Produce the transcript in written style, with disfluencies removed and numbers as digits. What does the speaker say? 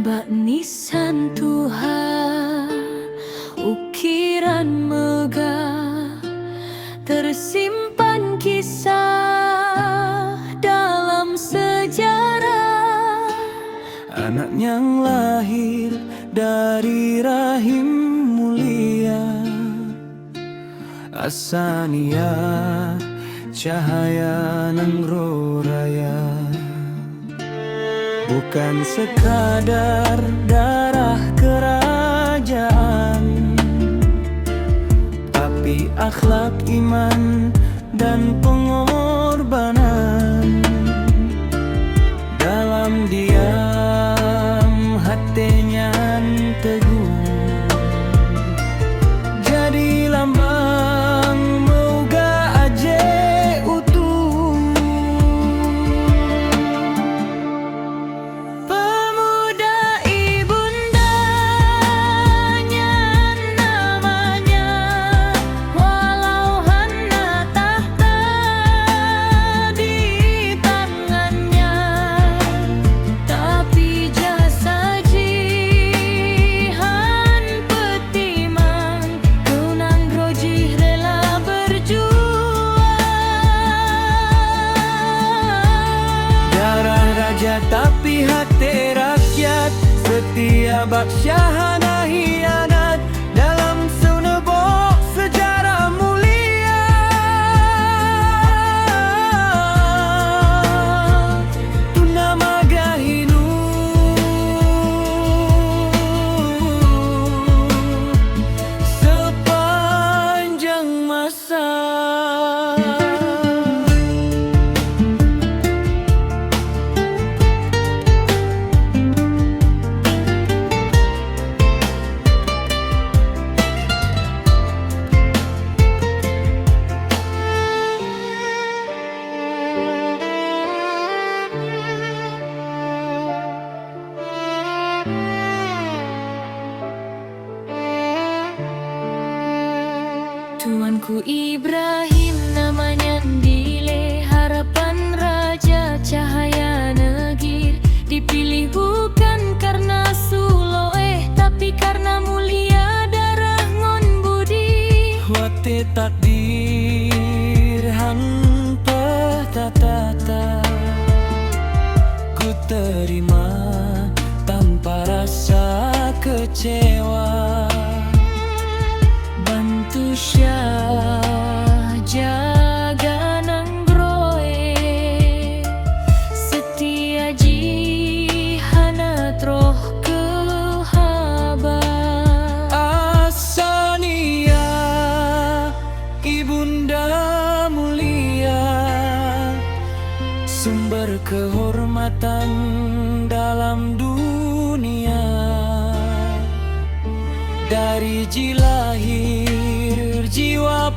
Bak nisan Tuhan, ukiran megah, tersimpan kisah dalam sejarah. Anak yang lahir dari rahim mulia, Asania cahaya Nanggro Raya. Bukan sekadar darah kerajaan, tapi akhlak, iman, dan pengorbanan. Dalam diam hatinya teguh, jadi lambang moga aje utuh. Pemuda ibundanya namanya, walau hana tahta di tangannya, tapi jasa jihan petiman, Tunan Rojih rela berjuang. Darah raja tapi hati rakyat, setia bak syahana hianat dalam sunebok sejarah mulia. Tuna Magahinu sepanjang masa. Tuanku Ibrahim namanya Ndile, harapan raja cahaya negir. Dipilih bukan karena suloeh, tapi karena mulia darah ngon budi. Wate takdir han petata, ku terima tanpa rasa kecewa. Bantu Syah jaga Nanggroe, setia jihana troh kehaba. Asania ibunda mulia, sumber kehormatan dalam dunia. Dari jilahir jiwa